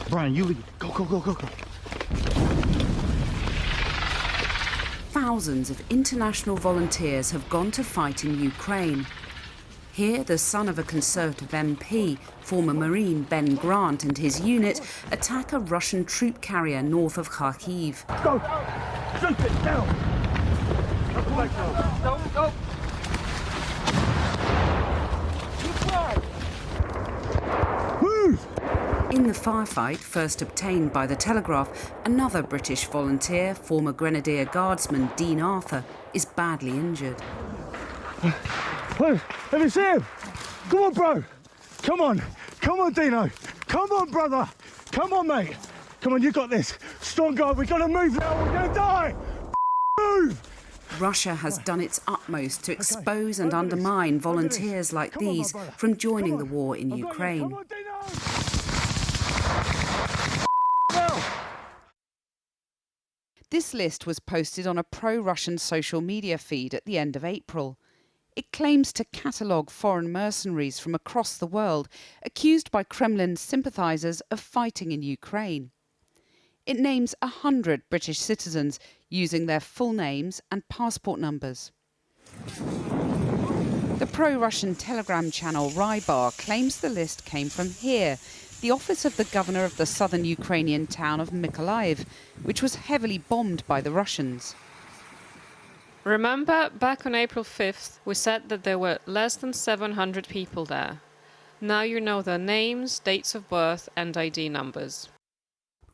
Brian, you lead. Go, go, go, go, go. Thousands of international volunteers have gone to fight in Ukraine. Here, the son of a Conservative MP, former Marine Ben Grant and his unit attack a Russian troop carrier north of Kharkiv. Go! Shoot it down! Go, go! Move! In the firefight, first obtained by the Telegraph, another British volunteer, former Grenadier Guardsman Dean Arthur, is badly injured. Let me see him! Come on, bro! Come on! Come on, Dino! Come on, brother! Come on, mate! Come on, you got this! Strong guy, we gotta move now, we're gonna die! Move! Russia has done its utmost to expose and undermine volunteers like these from joining the war in Ukraine. Come on, Dino! This list was posted on a pro-Russian social media feed at the end of April. It claims to catalogue foreign mercenaries from across the world accused by Kremlin sympathisers of fighting in Ukraine. It names 100 British citizens using their full names and passport numbers. The pro-Russian Telegram channel Rybar claims the list came from here, the office of the governor of the southern Ukrainian town of Mykolaiv, which was heavily bombed by the Russians. Remember, back on April 5th, we said that there were less than 700 people there. Now you know their names, dates of birth and ID numbers.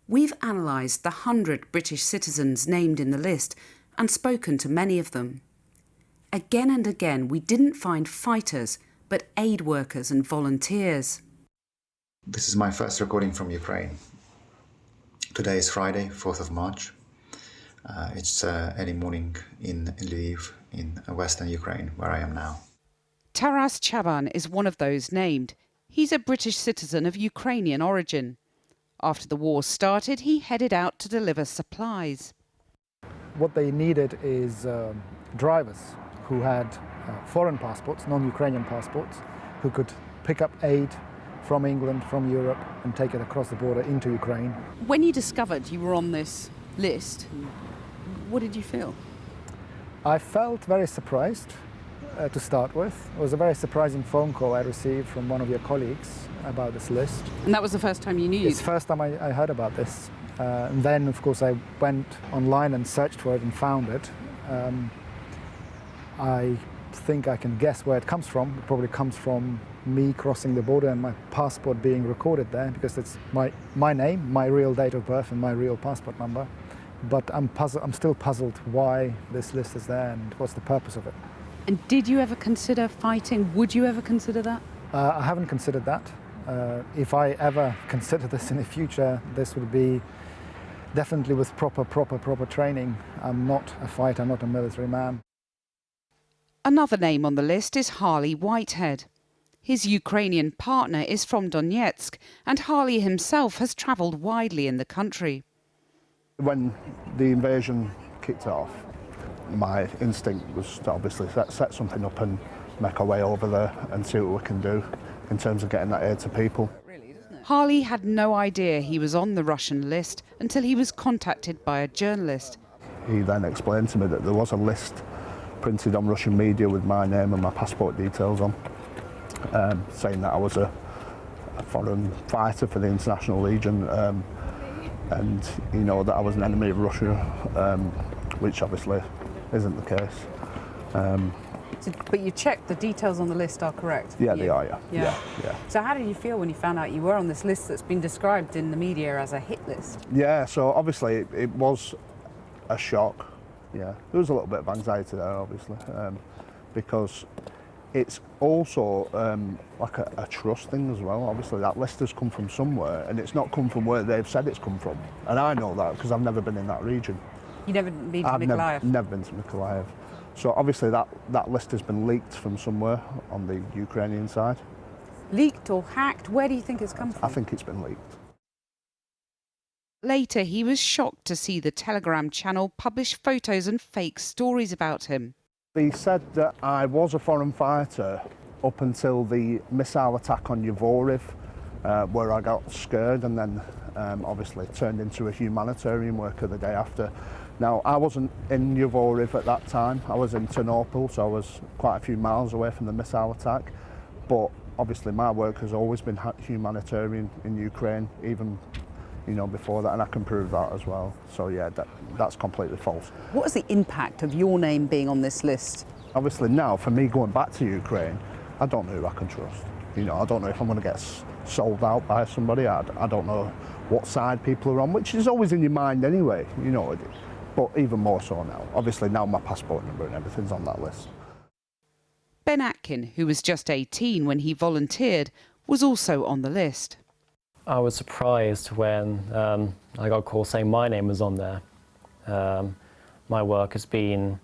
We've analysed the 100 British citizens named in the list and spoken to many of them. Again and again, we didn't find fighters, but aid workers and volunteers. This is my first recording from Ukraine. Today is Friday, 4th of March. It's early morning in Lviv, in western Ukraine, where I am now. Taras Chaban is one of those named. He's a British citizen of Ukrainian origin. After the war started, he headed out to deliver supplies. What they needed is drivers who had foreign passports, non-Ukrainian passports, who could pick up aid from England, from Europe, and take it across the border into Ukraine. When you discovered you were on this list, what did you feel? I felt very surprised to start with. It was a very surprising phone call I received from one of your colleagues about this list. And that was the first time you knew? It's the first time I heard about this. And then, of course, I went online and searched for it and found it. I think I can guess where it comes from. It probably comes from me crossing the border and my passport being recorded there, because it's my name, my real date of birth and my real passport number. But I'm still puzzled why this list is there and what's the purpose of it. And did you ever consider fighting? Would you ever consider that? I haven't considered that. If I ever consider this in the future, this would be definitely with proper training. I'm not a fighter, I'm not a military man. Another name on the list is Harley Whitehead. His Ukrainian partner is from Donetsk, and Harley himself has travelled widely in the country. When the invasion kicked off, my instinct was to obviously set something up and make our way over there and see what we can do in terms of getting that aid to people. Harley had no idea he was on the Russian list until he was contacted by a journalist. He then explained to me that there was a list printed on Russian media with my name and my passport details on, saying that I was a foreign fighter for the International Legion, and you know that I was an enemy of Russia, which obviously isn't the case. But you checked the details on the list are correct? Yeah, they are, yeah. So how did you feel when you found out you were on this list that's been described in the media as a hit list? Yeah, so obviously it was a shock. Yeah, there was a little bit of anxiety there, obviously, because it's also like a trust thing as well. Obviously, that list has come from somewhere, and it's not come from where they've said it's come from. And I know that because I've never been in that region. You've never been to Mykolaiv? I've never been to Mykolaiv. So obviously that list has been leaked from somewhere on the Ukrainian side. Leaked or hacked? Where do you think it's come from? I think it's been leaked. Later, he was shocked to see the Telegram channel publish photos and fake stories about him. They said that I was a foreign fighter up until the missile attack on Yavoriv where I got scared and then obviously turned into a humanitarian worker the day after. Now, I wasn't in Yuvoriv at that time. I was in Ternopil, so I was quite a few miles away from the missile attack. But obviously my work has always been humanitarian in Ukraine, even before that, and I can prove that as well. So yeah, that's completely false. What is the impact of your name being on this list? Obviously now, for me going back to Ukraine, I don't know who I can trust. I don't know if I'm going to get sold out by somebody. I don't know what side people are on, which is always in your mind anyway, but even more so now. Obviously now my passport number and everything's on that list. Ben Atkin, who was just 18 when he volunteered, was also on the list. I was surprised when I got a call saying my name was on there. My work has been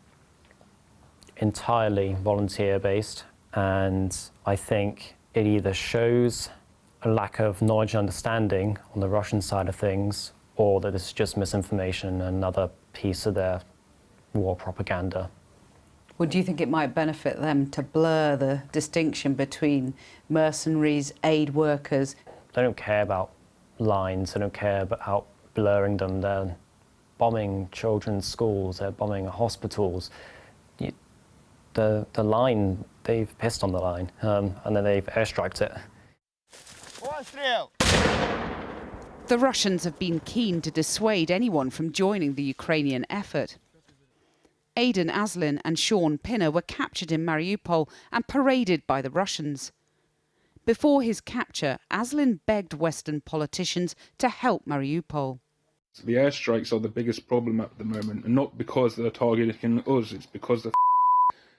entirely volunteer-based, and I think it either shows a lack of knowledge and understanding on the Russian side of things, or that it's just misinformation, another piece of their war propaganda. Well, do you think it might benefit them to blur the distinction between mercenaries, aid workers? They don't care about lines, they don't care about blurring them. They're bombing children's schools, they're bombing hospitals. The line, they've pissed on the line, and then they've airstriked it. The Russians have been keen to dissuade anyone from joining the Ukrainian effort. Aidan Aslin and Sean Pinner were captured in Mariupol and paraded by the Russians. Before his capture, Aslin begged Western politicians to help Mariupol. The airstrikes are the biggest problem at the moment, and not because they're targeting us, it's because they're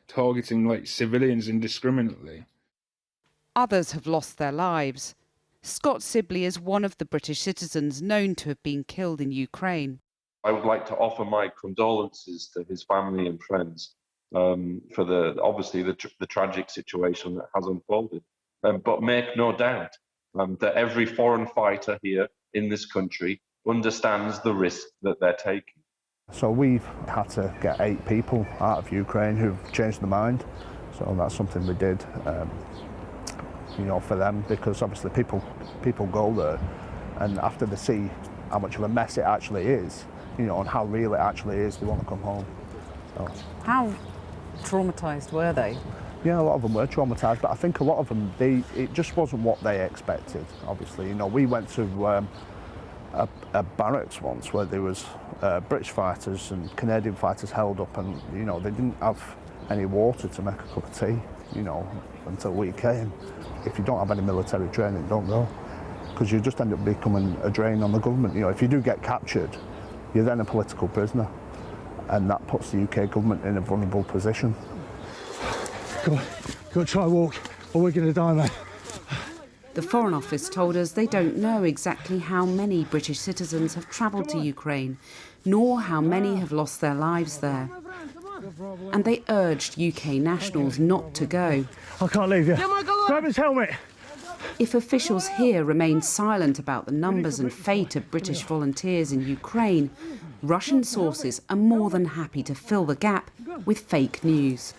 targeting civilians indiscriminately. Others have lost their lives. Scott Sibley is one of the British citizens known to have been killed in Ukraine. I would like to offer my condolences to his family and friends for the tragic situation that has unfolded. But make no doubt that every foreign fighter here in this country understands the risk that they're taking. So we've had to get 8 people out of Ukraine who've changed their mind. So that's something we did, for them, because obviously people go there, and after they see how much of a mess it actually is, and how real it actually is, they want to come home. So. How traumatised were they? Yeah, a lot of them were traumatised, but I think a lot of them, it just wasn't what they expected, obviously. We went to a barracks once where there was British fighters and Canadian fighters held up, and, they didn't have any water to make a cup of tea, until we came. If you don't have any military training, don't go, because you just end up becoming a drain on the government. If you do get captured, you're then a political prisoner, and that puts the UK government in a vulnerable position. Got to try and walk, or we're going to die, mate. The Foreign Office told us they don't know exactly how many British citizens have travelled to Ukraine, nor how many have lost their lives there. And they urged UK nationals not to go. I can't leave you. Grab his helmet. If officials here remain silent about the numbers and fate of British volunteers in Ukraine, Russian sources are more than happy to fill the gap with fake news.